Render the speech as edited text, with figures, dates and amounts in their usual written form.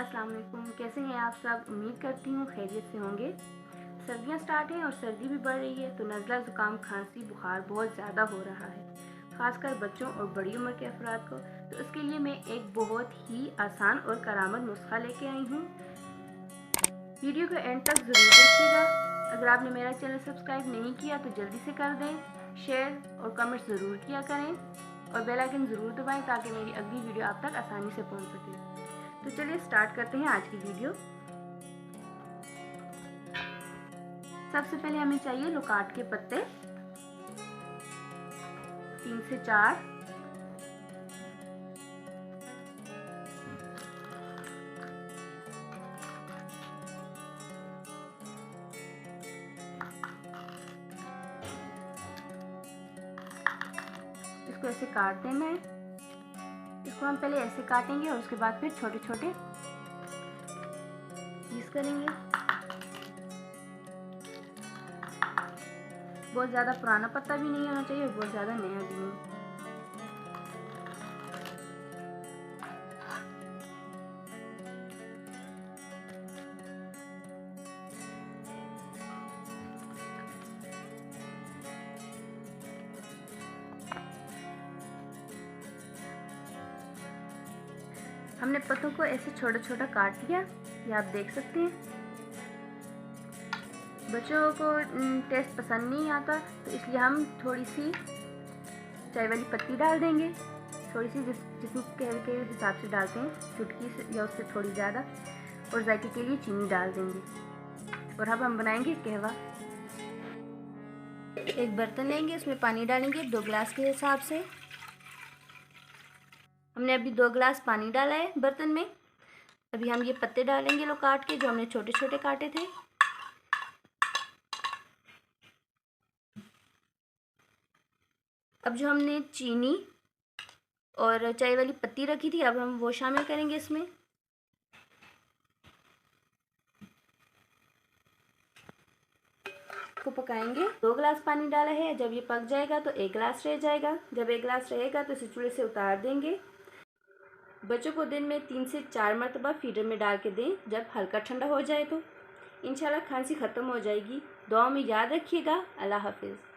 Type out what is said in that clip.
अस्सलाम वालेकुम। कैसे हैं आप सब? उम्मीद करती हूँ खैरियत से होंगे। सर्दियाँ स्टार्ट हैं और सर्दी भी बढ़ रही है, तो नज़ला, ज़ुकाम, खांसी, बुखार बहुत ज़्यादा हो रहा है, ख़ासकर बच्चों और बड़ी उम्र के अफराद को। तो इसके लिए मैं एक बहुत ही आसान और करामत नुस्खा लेके आई हूँ। वीडियो को एंड तक ज़रूर देखिएगा। अगर आपने मेरा चैनल सब्सक्राइब नहीं किया तो जल्दी से कर दें, शेयर और कमेंट ज़रूर किया करें और बेल आइकन ज़रूर दबाएं ताकि मेरी अगली वीडियो आप तक आसानी से पहुँच सके। तो चलिए स्टार्ट करते हैं आज की वीडियो। सबसे पहले हमें चाहिए लोकाट के पत्ते 3 से 4, इसको ऐसे काट देना है। इसको हम पहले ऐसे काटेंगे और उसके बाद फिर छोटे छोटे पीस करेंगे। बहुत ज़्यादा पुराना पत्ता भी नहीं होना चाहिए और बहुत ज़्यादा नया भी नहीं। हमने पत्तों को ऐसे छोटा छोटा काट लिया, ये आप देख सकते हैं। बच्चों को टेस्ट पसंद नहीं आता, तो इसलिए हम थोड़ी सी चाय वाली पत्ती डाल देंगे, थोड़ी सी जितनी कहवे के हिसाब से डालते हैं, चुटकी से या उससे थोड़ी ज़्यादा, और जायके के लिए चीनी डाल देंगे। और अब हम बनाएंगे कहवा। एक बर्तन लेंगे, उसमें पानी डालेंगे 2 गिलास के हिसाब से। हमने अभी 2 गिलास पानी डाला है बर्तन में। अभी हम ये पत्ते डालेंगे लो काट के, जो हमने छोटे छोटे काटे थे। अब जो हमने चीनी और चाय वाली पत्ती रखी थी, अब हम वो शामिल करेंगे इसमें। को पकाएंगे। 2 गिलास पानी डाला है, जब ये पक जाएगा तो 1 गिलास रह जाएगा। जब 1 गिलास रहेगा तो इसे चूल्हे से उतार देंगे। बच्चों को दिन में 3 से 4 मरतबा फीडर में डाल के दें। जब हल्का ठंडा हो जाए तो इंशाल्लाह खांसी ख़त्म हो जाएगी। दुआ में याद रखिएगा। अल्लाह हाफिज़।